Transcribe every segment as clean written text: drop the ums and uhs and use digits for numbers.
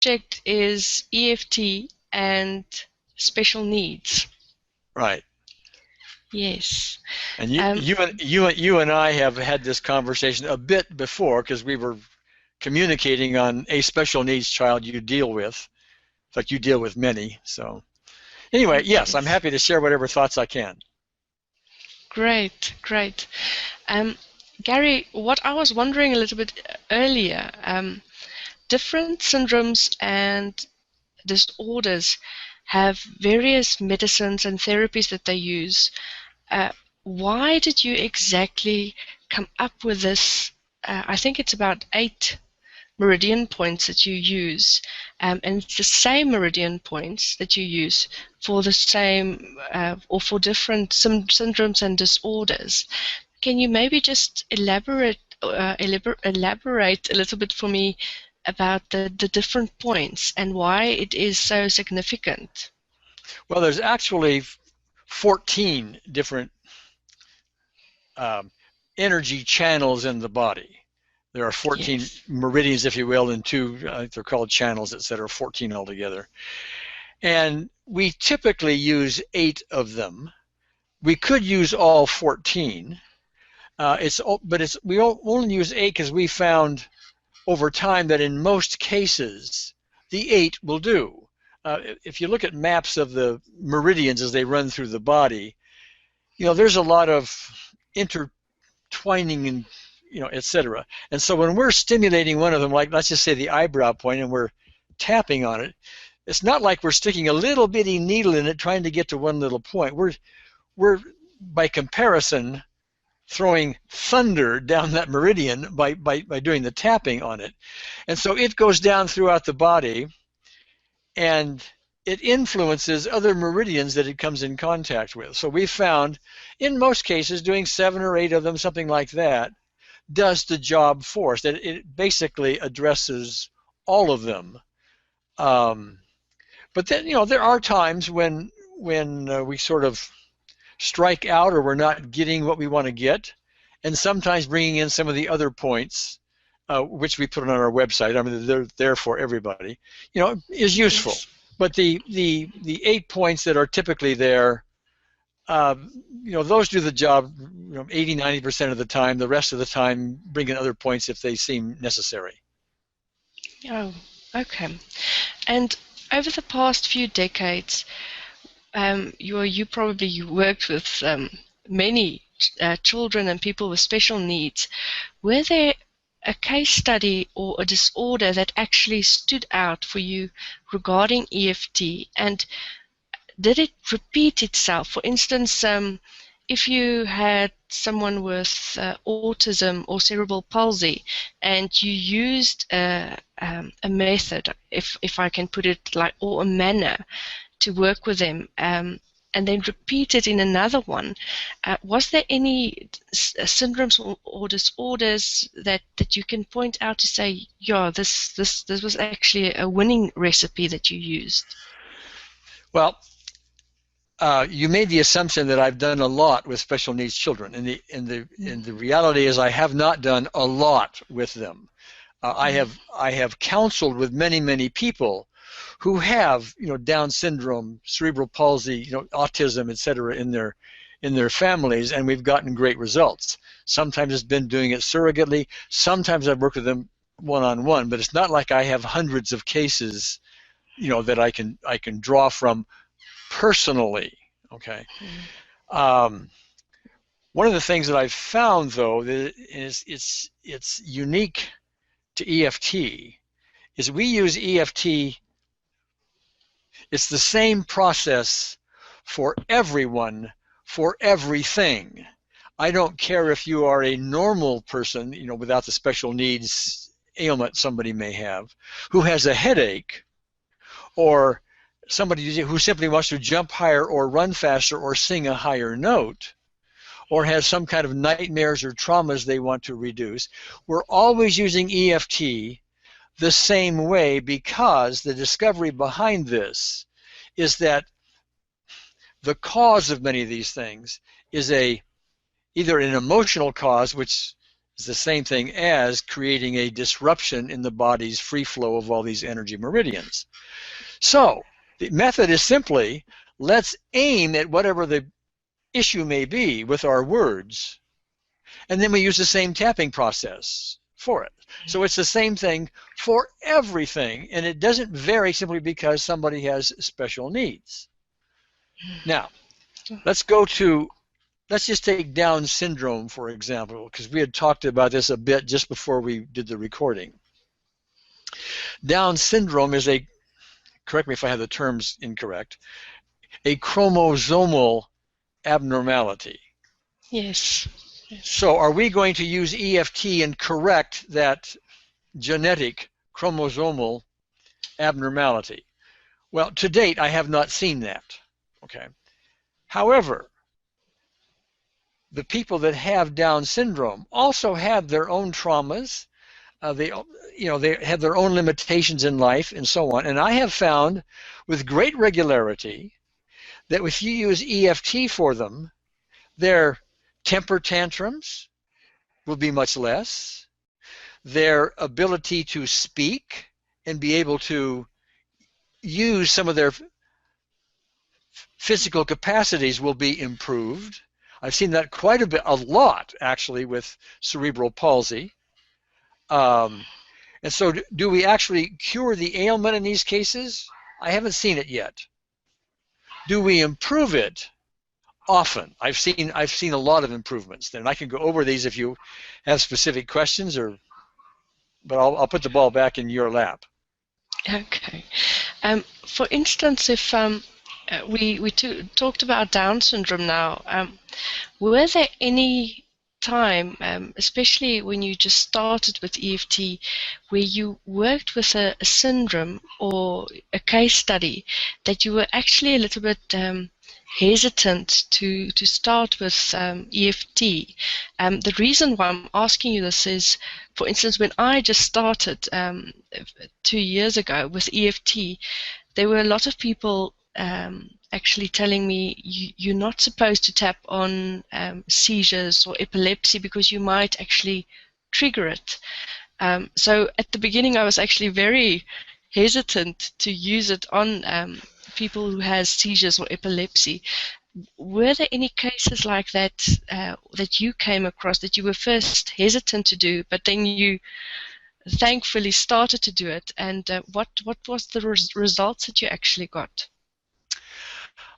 subject is EFT and special needs. Right. Yes. And you and I have had this conversation a bit before because we were communicating on a special needs child you deal with. In fact, you deal with many. So anyway, yes, I'm happy to share whatever thoughts I can. Great, great. Gary, what I was wondering a little bit earlier, different syndromes and disorders have various medicines and therapies that they use. Why did you exactly come up with this? I think it's about 8 meridian points that you use, and it's the same meridian points that you use for the same or for different syndromes and disorders. Can you maybe just elaborate a little bit for me about the different points and why it is so significant? Well, there's actually 14 different energy channels in the body. There are 14 meridians, if you will, and 2, I think they're called channels, etc., 14 altogether. And we typically use 8 of them. We could use all 14. We only use 8 because we found over time that in most cases, the 8 will do. If you look at maps of the meridians as they run through the body, there's a lot of intertwining and etc. And so when we're stimulating one of them, like let's just say the eyebrow point, and we're tapping on it, it's not like we're sticking a little bitty needle in it trying to get to one little point. We're by comparison throwing thunder down that meridian by doing the tapping on it. And so it goes down throughout the body, and it influences other meridians that it comes in contact with. So we found, in most cases, doing 7 or 8 of them, something like that, does the job for us. That it basically addresses all of them. But then, there are times when we sort of strike out or we're not getting what we want to get, and sometimes bringing in some of the other points, which we put on our website. I mean, they're there for everybody. Is useful. But the 8 points that are typically there, those do the job 80-90% of the time. The rest of the time, bring in other points if they seem necessary. Oh, okay. And over the past few decades, you probably worked with many children and people with special needs. Were there a case study or a disorder that actually stood out for you regarding EFT, and did it repeat itself? For instance, if you had someone with autism or cerebral palsy and you used a method, if I can put it like, or a manner to work with them, and then repeat it in another one, was there any syndromes or disorders that you can point out to say, yeah, this was actually a winning recipe that you used? Well, you made the assumption that I've done a lot with special needs children, and the reality is I have not done a lot with them. I have counseled with many people who have Down syndrome, cerebral palsy, autism, etc. in their families, and we've gotten great results. Sometimes it's been doing it surrogately. Sometimes I've worked with them one-on-one, but it's not like I have hundreds of cases, that I can draw from personally. Okay. One of the things that I've found, though, that it's unique to EFT is we use EFT. It's the same process for everyone, for everything. I don't care if you are a normal person, without the special needs ailment somebody may have, who has a headache, or somebody who simply wants to jump higher or run faster or sing a higher note, or has some kind of nightmares or traumas they want to reduce. We're always using EFT the same way, because the discovery behind this is that the cause of many of these things is either an emotional cause, which the same thing as creating a disruption in the body's free flow of all these energy meridians. So the method is simply, let's aim at whatever the issue may be with our words, and then we use the same tapping process for it. So it's the same thing for everything, and it doesn't vary simply because somebody has special needs. Now, let's just take Down syndrome, for example, because we had talked about this a bit just before we did the recording. Down syndrome is a, correct me if I have the terms incorrect, a chromosomal abnormality. Yes. So are we going to use EFT and correct that genetic chromosomal abnormality? Well, to date, I have not seen that. Okay. However, the people that have Down syndrome also have their own traumas. They have their own limitations in life and so on. And I have found with great regularity that if you use EFT for them, their temper tantrums will be much less. Their ability to speak and be able to use some of their physical capacities will be improved. I've seen that quite a lot actually with cerebral palsy. And so do we actually cure the ailment in these cases? I haven't seen it yet. Do we improve it? Often. I've seen a lot of improvements there, and I can go over these if you have specific questions, but I'll put the ball back in your lap. Okay. For instance, if we talked about Down syndrome now, were there any time, especially when you just started with EFT, where you worked with a syndrome or a case study that you were actually a little bit hesitant to start with EFT? The reason why I'm asking you this is, for instance, when I just started 2 years ago with EFT, there were a lot of people actually telling me you're not supposed to tap on seizures or epilepsy because you might actually trigger it. So at the beginning I was actually very hesitant to use it on people who has seizures or epilepsy. Were there any cases like that that you came across that you were first hesitant to do, but then you thankfully started to do it, and what was the results that you actually got?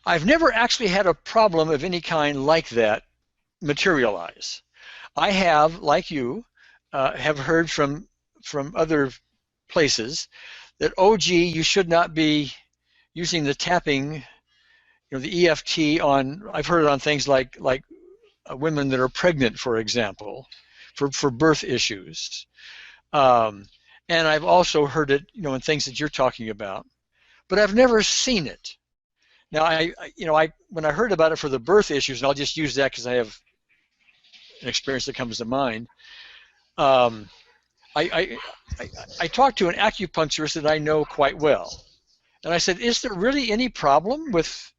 I've never actually had a problem of any kind like that materialize. I have, like you, have heard from other places that, oh gee, you should not be using the tapping, the EFT on, I've heard it on things like women that are pregnant, for example, for birth issues. And I've also heard it, in things that you're talking about, but I've never seen it. Now, when I heard about it for the birth issues, and I'll just use that because I have an experience that comes to mind. I talked to an acupuncturist that I know quite well, and I said, "Is there really any problem with,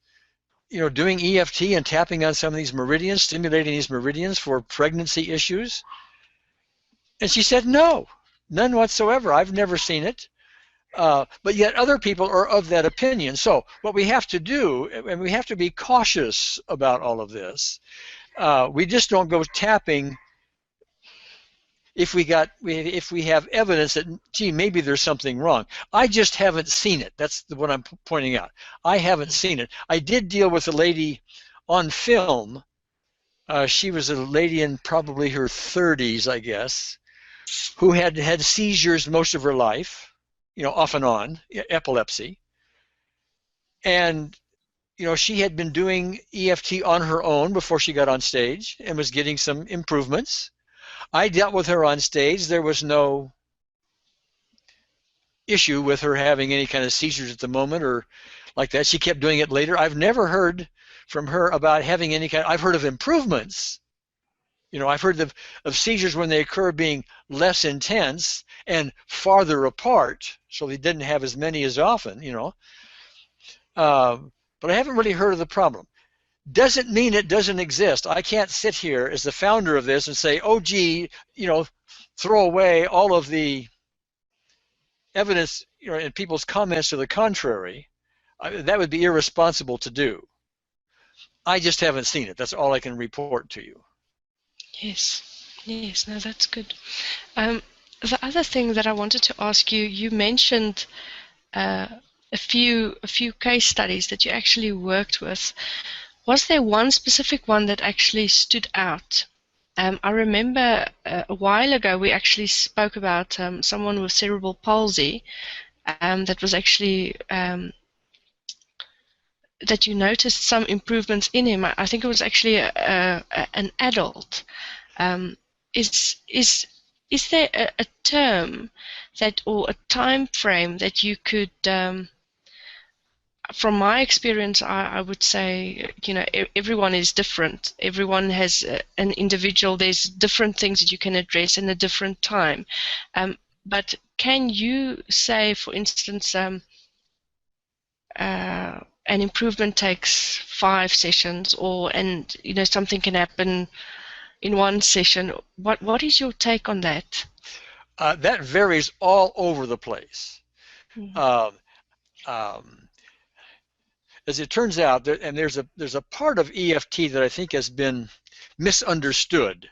doing EFT and tapping on some of these meridians, stimulating these meridians for pregnancy issues?" And she said, "No, none whatsoever. I've never seen it." But yet other people are of that opinion. So what we have to do, and we have to be cautious about all of this, we just don't go tapping if we have evidence that, gee, maybe there's something wrong. I just haven't seen it. That's what I'm pointing out. I haven't seen it. I did deal with a lady on film. She was a lady in probably her 30s, I guess, who had had seizures most of her life, off and on, epilepsy. And, she had been doing EFT on her own before she got on stage and was getting some improvements. I dealt with her on stage. There was no issue with her having any kind of seizures at the moment or like that. She kept doing it later. I've never heard from her about having any kind. I've heard of improvements. I've heard of seizures when they occur being less intense and farther apart, so they didn't have as many as often, but I haven't really heard of the problem. doesn't mean it doesn't exist. I can't sit here as the founder of this and say, oh, gee, throw away all of the evidence, and people's comments to the contrary. That would be irresponsible to do. I just haven't seen it. That's all I can report to you. Yes, yes, no, that's good. The other thing that I wanted to ask you, you mentioned a few case studies that you actually worked with. Was there one specific one that actually stood out? I remember a while ago we actually spoke about someone with cerebral palsy that was actually that you noticed some improvements in him. I think it was actually an adult. Is there a term that, or a time frame that you could, from my experience, I would say, everyone is different. Everyone has an individual. There's different things that you can address in a different time. But can you say, for instance, an improvement takes 5 sessions, and something can happen in one session? What is your take on that? That varies all over the place. Mm-hmm. As it turns out, and there's a part of EFT that I think has been misunderstood,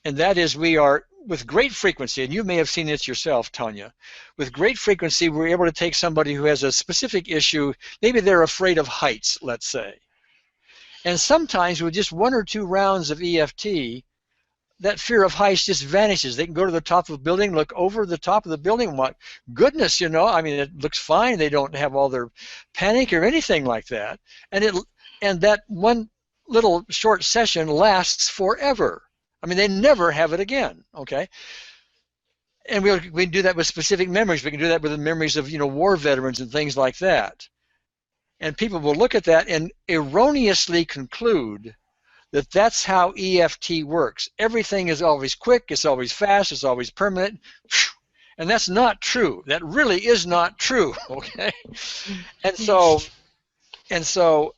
and that is we are, with great frequency, and you may have seen this yourself, Tanya, with great frequency we're able to take somebody who has a specific issue, maybe they're afraid of heights, let's say, and sometimes with just 1 or 2 rounds of EFT, that fear of heights just vanishes. They can go to the top of a building, look over the top of the building, what goodness, I mean, it looks fine. They don't have all their panic or anything like that, and that one little short session lasts forever. I mean, they never have it again, okay? And we do that with specific memories. We can do that with the memories of, war veterans and things like that. And people will look at that and erroneously conclude that that's how EFT works. Everything is always quick, it's always fast, it's always permanent. And that's not true. That really is not true, okay? And so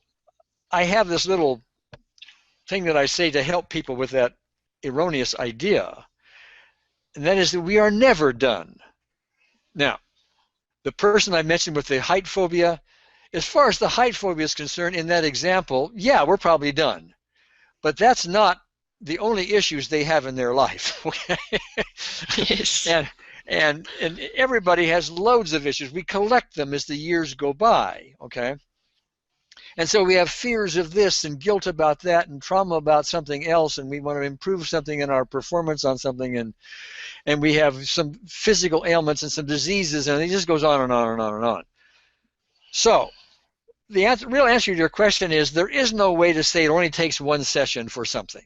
I have this little thing that I say to help people with that erroneous idea, and that is that we are never done. Now, the person I mentioned with the height phobia, as far as the height phobia is concerned, in that example, yeah, we're probably done. But that's not the only issues they have in their life, okay? Yes. And everybody has loads of issues. We collect them as the years go by, okay? And so we have fears of this and guilt about that and trauma about something else, and we want to improve something in our performance on something, and we have some physical ailments and some diseases, and it just goes on and on and on and on. So the real answer to your question is there is no way to say it only takes 1 session for something.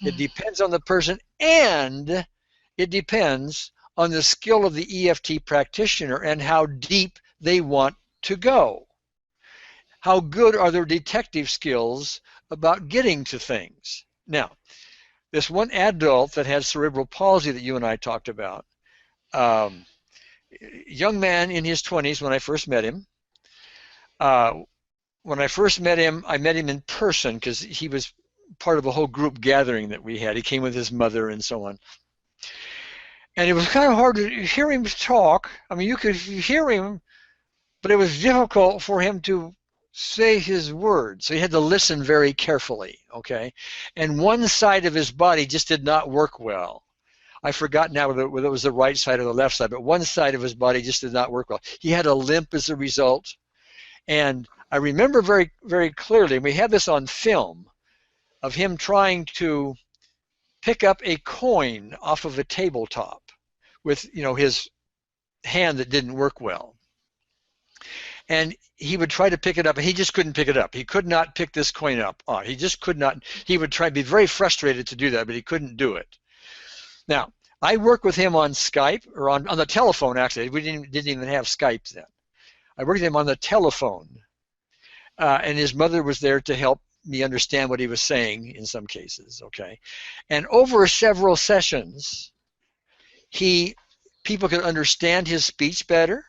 It depends on the person, and it depends on the skill of the EFT practitioner and how deep they want to go. How good are their detective skills about getting to things? Now, this one adult that has cerebral palsy that you and I talked about, young man in his 20s when I first met him. When I first met him, I met him in person because he was part of a whole group gathering that we had. He came with his mother and so on. And it was kind of hard to hear him talk. I mean, you could hear him, but it was difficult for him to say his words. So he had to listen very carefully, okay? And one side of his body just did not work well. I forgot now whether it was the right side or the left side, but one side of his body just did not work well. He had a limp as a result. And I remember very, very clearly, and we had this on film, of him trying to pick up a coin off of a tabletop with, his hand that didn't work well. And he would try to pick it up, and he just couldn't pick it up. He could not pick this coin up. He just could not. He would try to be very frustrated to do that, but he couldn't do it. Now, I worked with him on Skype, or on the telephone, actually. We didn't even have Skype then. I worked with him on the telephone, and his mother was there to help me understand what he was saying in some cases, okay? And over several sessions, people could understand his speech better.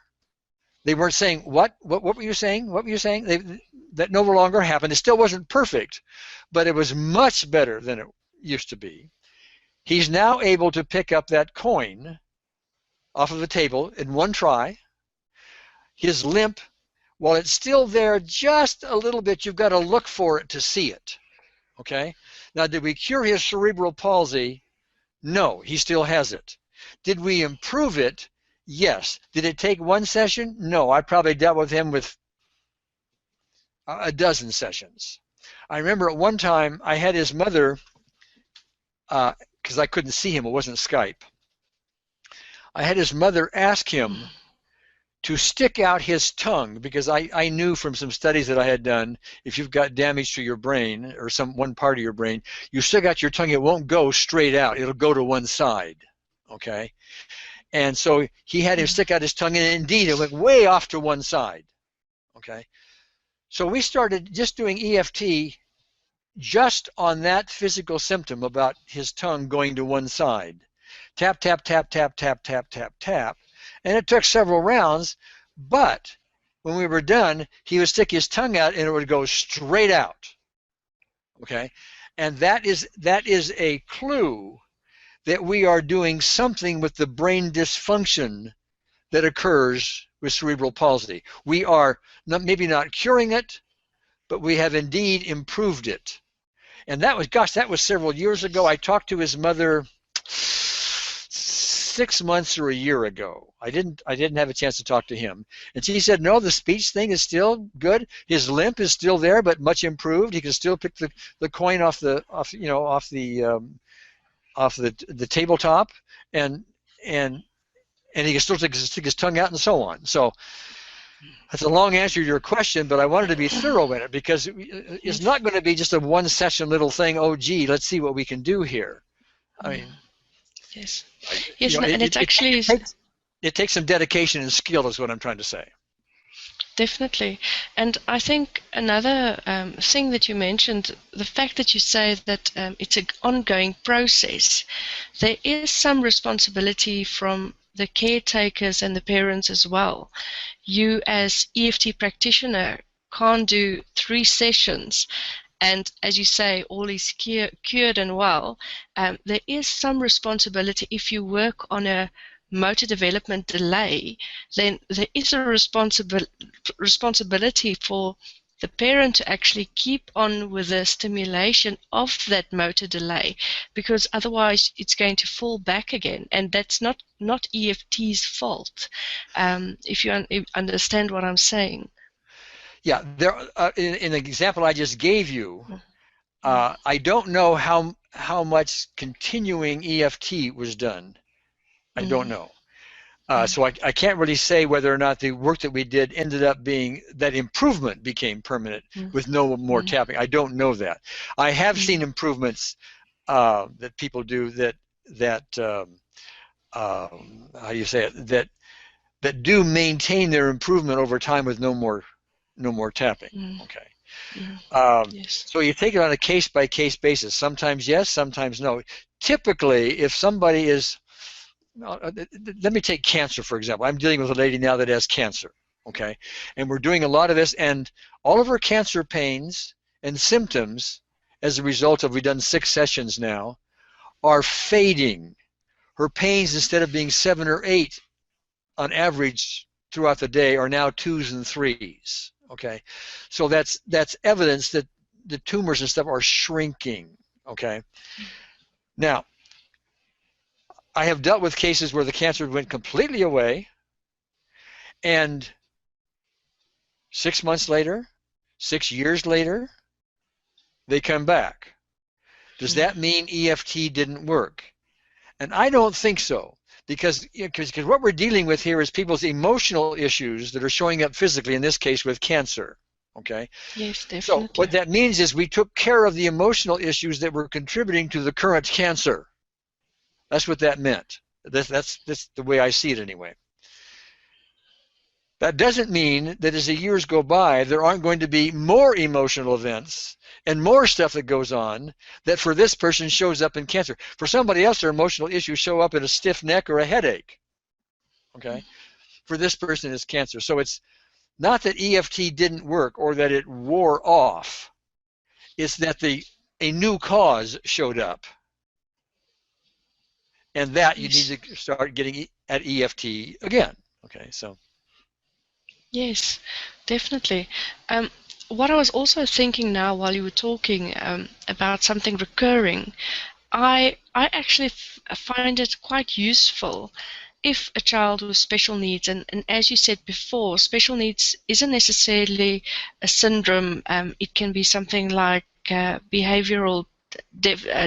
They weren't saying, what were you saying? What were you saying? that no longer happened. It still wasn't perfect, but it was much better than it used to be. He's now able to pick up that coin off of the table in one try. His limp, while it's still there just a little bit, you've got to look for it to see it. Okay? Now, did we cure his cerebral palsy? No, he still has it. Did we improve it? Yes. Did it take one session? No, I probably dealt with him with a dozen sessions. I remember at one time I had his mother, because I couldn't see him, it wasn't Skype. I had his mother ask him to stick out his tongue, because I knew from some studies that I had done, if you've got damage to your brain or one part of your brain, you stick out your tongue, it won't go straight out, it'll go to one side. Okay? And so he had him stick out his tongue, and indeed it went way off to one side. Okay? So we started just doing EFT just on that physical symptom about his tongue going to one side. Tap, tap, tap, tap, tap, tap, tap, tap. And it took several rounds, but when we were done, he would stick his tongue out and it would go straight out. Okay? And that is a clue that we are doing something with the brain dysfunction that occurs with cerebral palsy. We are maybe not curing it, but we have indeed improved it. And that was, gosh, that was several years ago. I talked to his mother 6 months or a year ago. I didn't have a chance to talk to him. And she said, no, the speech thing is still good. His limp is still there, but much improved. He can still pick the coin off the tabletop, and he can still stick his tongue out and so on. So that's a long answer to your question, but I wanted to be thorough in it, because it's not going to be just a one-session little thing, oh, gee, let's see what we can do here. I mean, yes, and it's actually... It takes some dedication and skill is what I'm trying to say. Definitely. And I think another thing that you mentioned, the fact that you say that it's an ongoing process, there is some responsibility from the caretakers and the parents as well. You as EFT practitioner can't do 3 sessions and, as you say, all is cured and well. There is some responsibility. If you work on a motor development delay, then there is a responsibility for the parent to actually keep on with the stimulation of that motor delay, because otherwise it's going to fall back again, and that's not EFT's fault. If you understand what I'm saying. Yeah, there. In the example I just gave you, I don't know how much continuing EFT was done. I don't know. So I can't really say whether or not the work that we did ended up being, that improvement became permanent with no more tapping. I don't know that. I have seen improvements that people do that how do you say it, that do maintain their improvement over time with no more tapping. Okay. Yes. So you take it on a case-by-case basis. Sometimes yes, sometimes no. Typically, if somebody is, let me take cancer, for example. I'm dealing with a lady now that has cancer, okay? And we're doing a lot of this, and all of her cancer pains and symptoms, as a result of, we've done 6 sessions now, are fading. Her pains, instead of being 7 or 8 on average throughout the day, are now 2s and 3s, okay? So that's evidence that the tumors and stuff are shrinking, okay? Now, I have dealt with cases where the cancer went completely away, and 6 months later, 6 years later, they come back. Does that mean EFT didn't work? And I don't think so, because what we're dealing with here is people's emotional issues that are showing up physically, in this case with cancer. Okay? Yes, definitely. So what that means is we took care of the emotional issues that were contributing to the current cancer. That's what that meant. That's the way I see it anyway. That doesn't mean that as the years go by, there aren't going to be more emotional events and more stuff that goes on that for this person shows up in cancer. For somebody else, their emotional issues show up in a stiff neck or a headache. Okay? For this person, it's cancer. So not that EFT didn't work or that it wore off. It's that a new cause showed up. And that you Yes. need to start getting at EFT again. Okay, so. Yes, definitely. What I was also thinking now while you were talking about something recurring, I actually find it quite useful if a child with special needs, and as you said before, special needs isn't necessarily a syndrome. It can be something like behavioral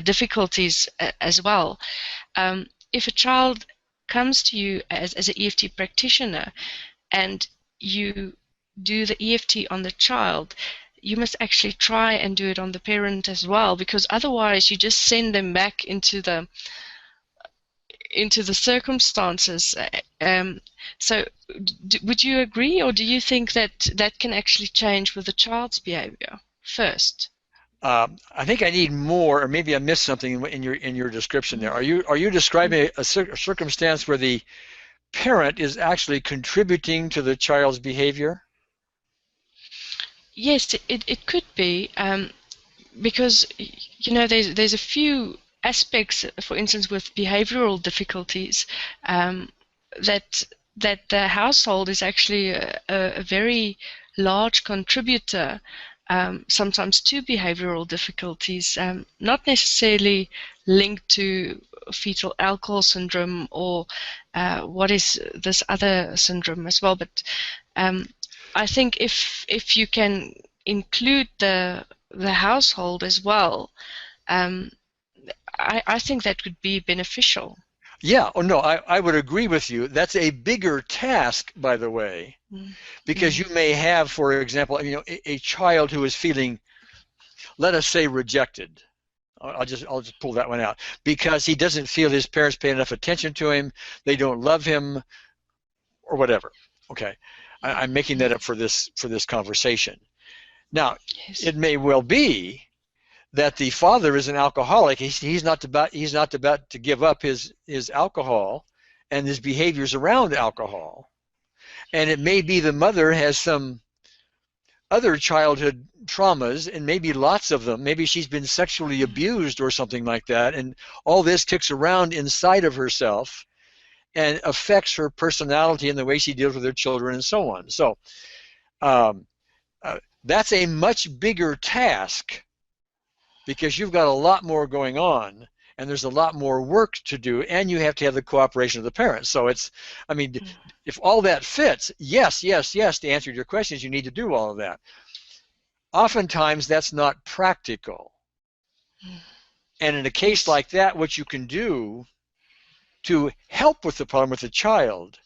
difficulties as well. If a child comes to you as an EFT practitioner and you do the EFT on the child, you must actually try and do it on the parent as well, because otherwise you just send them back into the circumstances. So would you agree, or do you think that that can actually change with the child's behavior first? I think I need more, or maybe I missed something in your description there. Are you describing a circumstance where the parent is actually contributing to the child's behavior? Yes, it could be, because there's a few aspects, for instance, with behavioral difficulties, that the household is actually a very large contributor, sometimes to behavioral difficulties, not necessarily linked to fetal alcohol syndrome or what is this other syndrome as well, but I think if you can include the household as well, I think that would be beneficial. Yeah, oh no, I would agree with you. That's a bigger task, by the way, because you may have, for example, a child who is feeling, let us say, rejected. I'll just pull that one out because he doesn't feel his parents pay enough attention to him, they don't love him, or whatever. Okay, I'm making that up for this conversation. Now, Yes. it may well be that the father is an alcoholic. He's not about to give up his alcohol and his behaviors around alcohol, and it may be the mother has some other childhood traumas, and maybe lots of them. Maybe she's been sexually abused or something like that, and all this kicks around inside of herself and affects her personality and the way she deals with her children and so on. So that's a much bigger task because you've got a lot more going on and there's a lot more work to do, and you have to have the cooperation of the parents. So it's, I mean, if all that fits, yes, to answer your questions, you need to do all of that. Oftentimes that's not practical. And in a case like that, what you can do to help with the problem with the child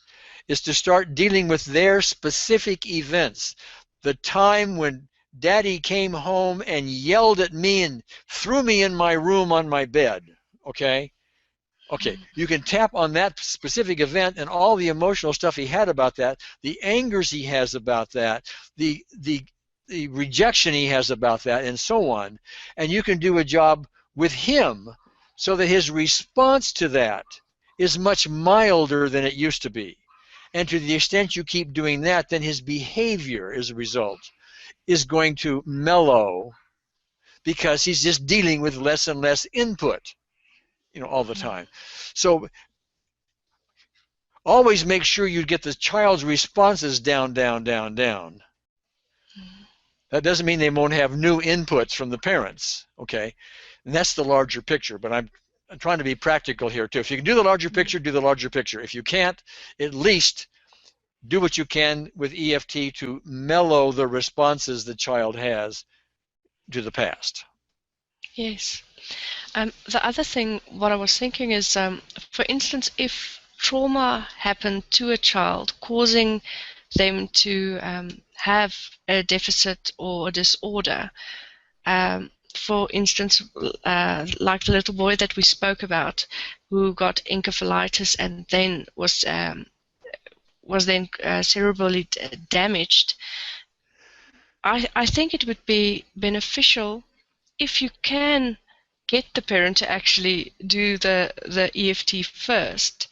is to start dealing with their specific events. The time when Daddy came home and yelled at me and threw me in my room on my bed, okay? Okay, you can tap on that specific event and all the emotional stuff he had about that, the angers he has about that, the rejection he has about that, and so on. And you can do a job with him so that his response to that is much milder than it used to be. And to the extent you keep doing that, then his behavior as a result is going to mellow because he's just dealing with less and less input, all the time. So always make sure you get the child's responses down. That doesn't mean they won't have new inputs from the parents, okay? And that's the larger picture, but I'm trying to be practical here too. If you can do the larger picture, do the larger picture. If you can't, at least do what you can with EFT to mellow the responses the child has to the past. Yes. The other thing, what I was thinking is, for instance, if trauma happened to a child, causing them to have a deficit or a disorder, for instance, like the little boy that we spoke about, who got encephalitis and then was then cerebrally damaged, I think it would be beneficial if you can get the parent to actually do the EFT first,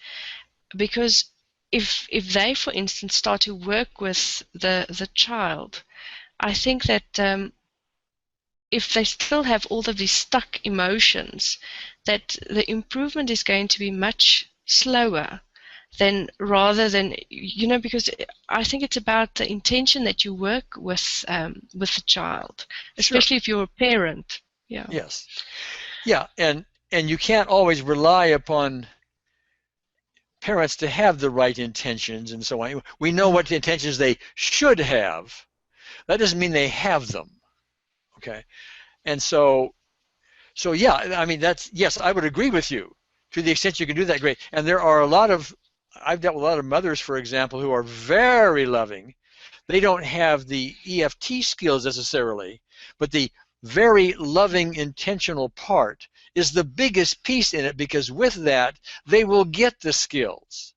because if they, for instance, start to work with the child, I think that if they still have all of these stuck emotions, that the improvement is going to be much slower than rather than, because I think it's about the intention that you work with the child, especially if you're a parent. Yeah. Yes. Yeah, and you can't always rely upon parents to have the right intentions and so on. We know what the intentions they should have. That doesn't mean they have them. Okay. And so yeah, I mean, yes, I would agree with you. To the extent you can do that, great. And there are I've dealt with a lot of mothers, for example, who are very loving. They don't have the EFT skills necessarily, but the very loving, intentional part is the biggest piece in it, because with that, they will get the skills.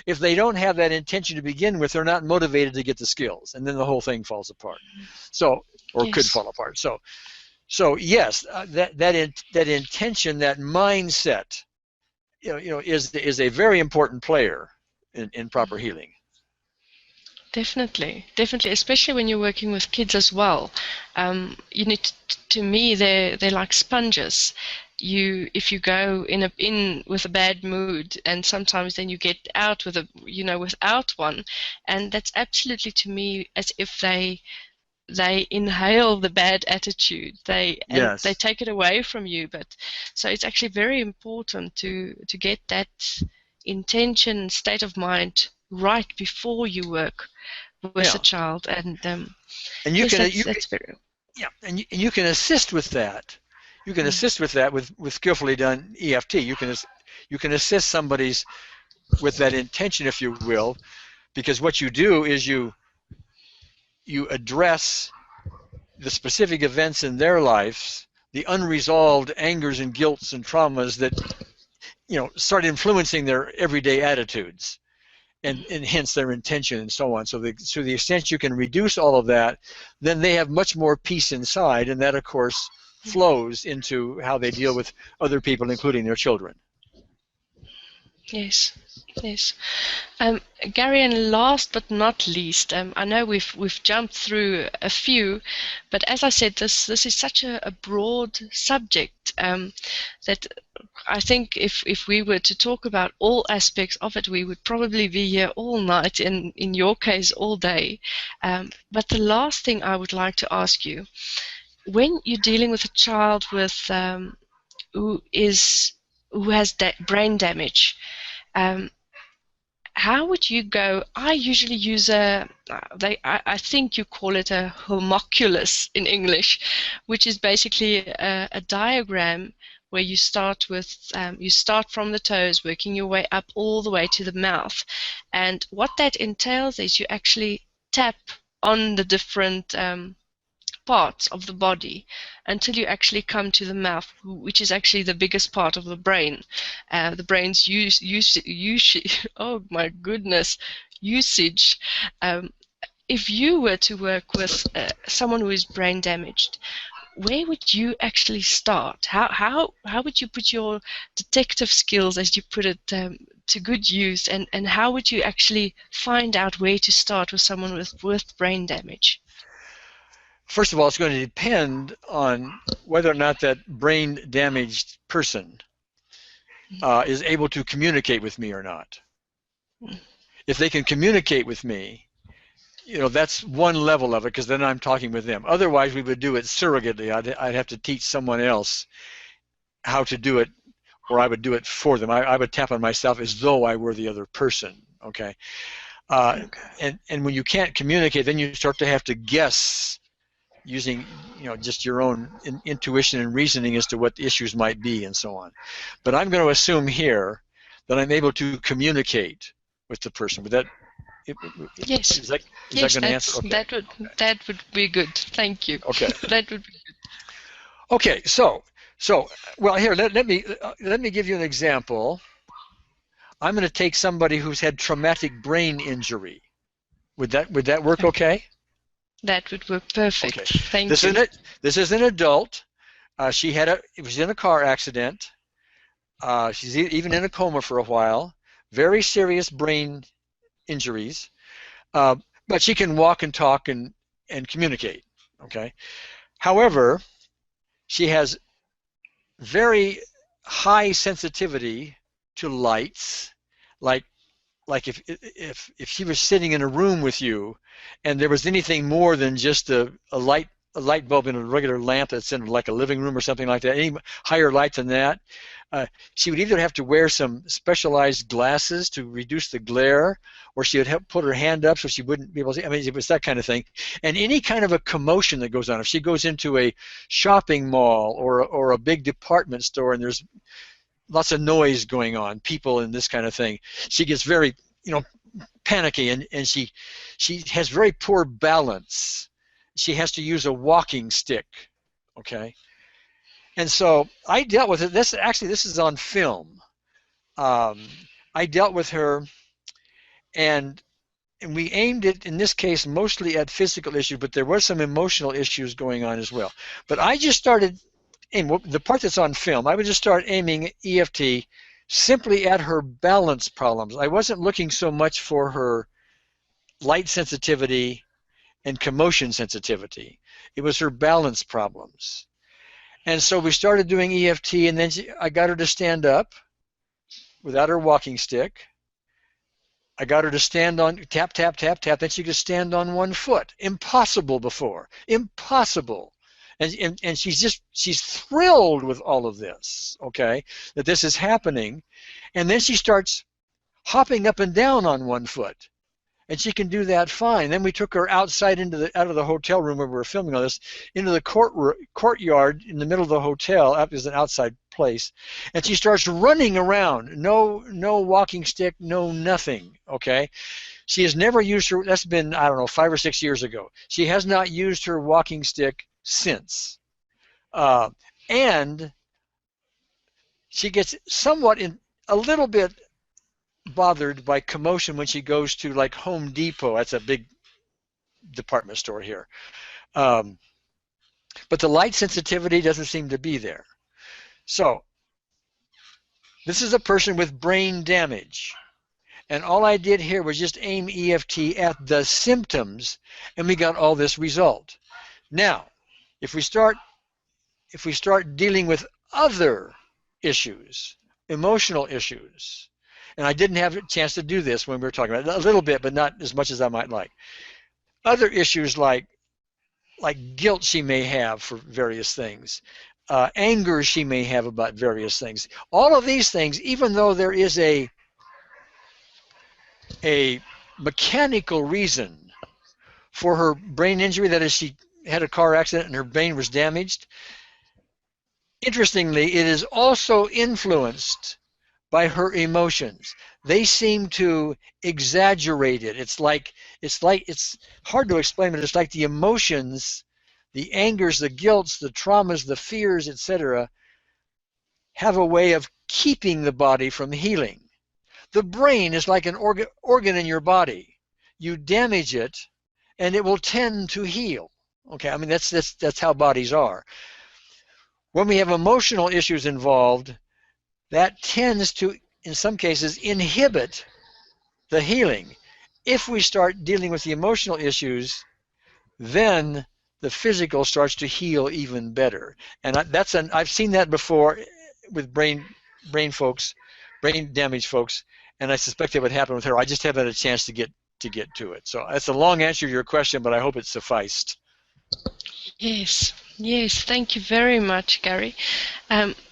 If they don't have that intention to begin with, they're not motivated to get the skills, and then the whole thing falls apart. Or could fall apart. So yes, that intention, that mindset, is a very important player in proper healing. Definitely, especially when you're working with kids as well. To me, they're like sponges. If you go in with a bad mood, and sometimes then you get out without one, and that's absolutely, to me, as if they inhale the bad attitude. They take it away from you. But so it's actually very important to get that intention, state of mind right before you work with a child, and you can assist with that. You can assist with that with skillfully done EFT. You can assist somebody's with that intention, if you will, because what you do is you address the specific events in their lives, the unresolved angers and guilts and traumas that start influencing their everyday attitudes, and hence their intention and so on. So to the extent you can reduce all of that, then they have much more peace inside, and that, of course, flows into how they deal with other people, including their children. Yes. Gary, and last but not least, I know we've jumped through a few, but as I said, this is such a broad subject that I think if we were to talk about all aspects of it, we would probably be here all night, in your case all day. But the last thing I would like to ask you, when you're dealing with a child with who has brain damage, how would you go? I usually use I think you call it a homunculus in English, which is basically a diagram where you start from the toes, working your way up all the way to the mouth. And what that entails is you actually tap on the different parts of the body until you actually come to the mouth, which is actually the biggest part of the brain. The brain's oh my goodness, usage. If you were to work with someone who is brain damaged, where would you actually start? How would you put your detective skills, as you put it, to good use, and how would you actually find out where to start with someone with brain damage? First of all, it's going to depend on whether or not that brain-damaged person is able to communicate with me or not. If they can communicate with me, that's one level of it, because then I'm talking with them. Otherwise, we would do it surrogately. I'd have to teach someone else how to do it, or I would do it for them. I would tap on myself as though I were the other person. Okay. And when you can't communicate, then you start to have to guess, using just your own intuition and reasoning as to what the issues might be and so on. But I'm going to assume here that I'm able to communicate with the person. Would that yes. Is that going to answer? Okay. That would be good. Thank you. Okay. That would be good. Okay. So well, here, let me give you an example. I'm going to take somebody who's had traumatic brain injury. Would that work okay? That would work perfect. Okay. Thank you. This is an adult. She was in a car accident. She's even in a coma for a while. Very serious brain injuries, but she can walk and talk and communicate. Okay. However, she has very high sensitivity to lights, like if she was sitting in a room with you and there was anything more than just a light bulb in a regular lamp that's in like a living room or something like that, any higher light than that, she would either have to wear some specialized glasses to reduce the glare, or she would have put her hand up so she wouldn't be able to see. I mean, it was that kind of thing. And any kind of a commotion that goes on, if she goes into a shopping mall or a big department store and there's lots of noise going on, people and this kind of thing, she gets very, panicky, and she has very poor balance. She has to use a walking stick. Okay. And so I dealt with it. This is on film. I dealt with her, and we aimed it in this case mostly at physical issues, but there was some emotional issues going on as well. But I just started the part that's on film. I would just start aiming EFT simply at her balance problems. I wasn't looking so much for her light sensitivity and commotion sensitivity. It was her balance problems. And so we started doing EFT, and then I got her to stand up without her walking stick. I got her to stand on, tap, tap, tap, tap, then she could stand on one foot. Impossible before. Impossible. And she's thrilled with all of this, okay, that this is happening. And then she starts hopping up and down on one foot. And she can do that fine. Then we took her outside out of the hotel room where we were filming all this, into the courtyard in the middle of the hotel. It was an outside place, and she starts running around. No walking stick, no nothing. Okay, she has never used her. That's been, I don't know, 5 or 6 years ago. She has not used her walking stick since, and she gets somewhat a little bit bothered by commotion when she goes to like Home Depot. That's a big department store here. But the light sensitivity doesn't seem to be there. So this is a person with brain damage. And all I did here was just aim EFT at the symptoms, and we got all this result. Now, if we start dealing with other issues, emotional issues, and I didn't have a chance to do this when we were talking about it, a little bit, but not as much as I might like. Other issues like guilt she may have for various things, anger she may have about various things. All of these things, even though there is a mechanical reason for her brain injury, that is, she had a car accident and her brain was damaged, interestingly, it is also influenced by her emotions. They seem to exaggerate it. It's hard to explain, but it's like the emotions, the angers, the guilts, the traumas, the fears, etc., have a way of keeping the body from healing. The brain is like an organ in your body. You damage it, and it will tend to heal. Okay, I mean that's how bodies are. When we have emotional issues involved, that tends to, in some cases, inhibit the healing. If we start dealing with the emotional issues, then the physical starts to heal even better. And I've seen that before with brain damaged folks, and I suspect it would happen with her. I just haven't had a chance to get to it. So that's a long answer to your question, but I hope it sufficed. Yes, thank you very much, Gary.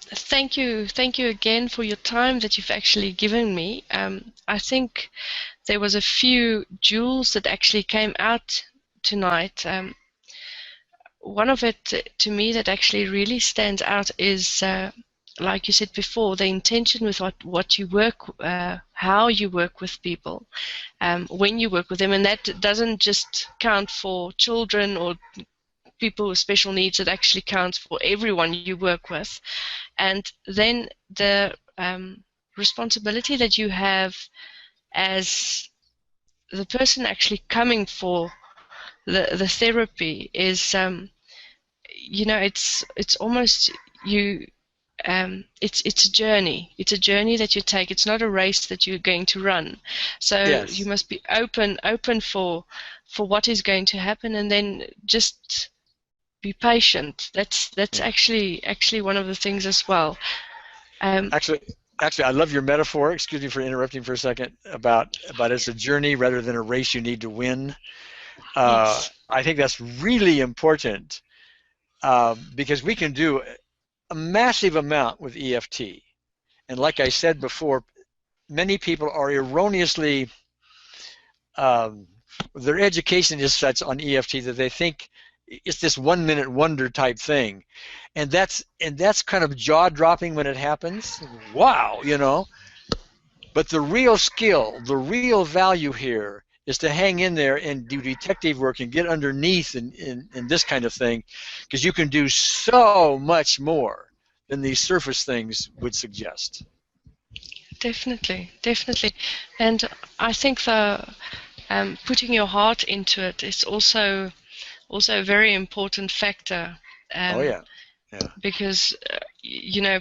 Thank you again for your time that you've actually given me. I think there was a few jewels that actually came out tonight. One of it to me that actually really stands out is, like you said before, the intention with what you work, how you work with people, when you work with them, and that doesn't just count for children or people with special needs. It actually counts for everyone you work with. And then the responsibility that you have as the person actually coming for the therapy is, it's almost you it's a journey. It's a journey that you take. It's not a race that you're going to run. So Yes. you must be open for what is going to happen, and then just be patient. That's Yeah. actually one of the things as well. Um, Actually, I love your metaphor. Excuse me for interrupting for a second. About it's a journey rather than a race you need to win. yes, I think that's really important because we can do a massive amount with EFT. And like I said before, many people are erroneously, their education is such on EFT that they think it's this 1 minute wonder type thing. And that's kind of jaw dropping when it happens. Wow, you know. But the real skill, the real value here is to hang in there and do detective work and get underneath in this kind of thing, because you can do so much more than these surface things would suggest. definitely. And I think the putting your heart into it is also a very important factor. Oh Um, yeah, yeah, because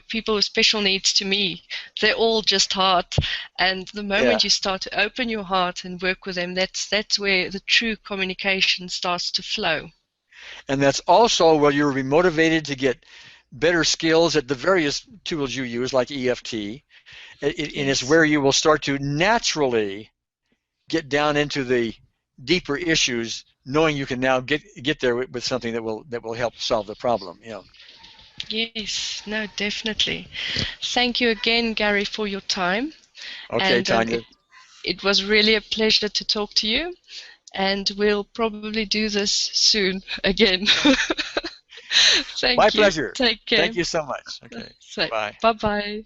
people with special needs, to me, they're all just heart, and the yeah. moment you start to open your heart and work with them, that's where the true communication starts to flow. And that's also where you'll be motivated to get better skills at the various tools you use, like EFT. And it's Yes, where you will start to naturally get down into the deeper issues, knowing you can now get there with something that will help solve the problem. You know. yes, no, definitely. Thank you again, Gary, for your time, Okay, and Tanya. it was really a pleasure to talk to you, and we'll probably do this soon again. My Thank you. pleasure. Take care. Thank you so much. Okay. So, Bye. bye bye.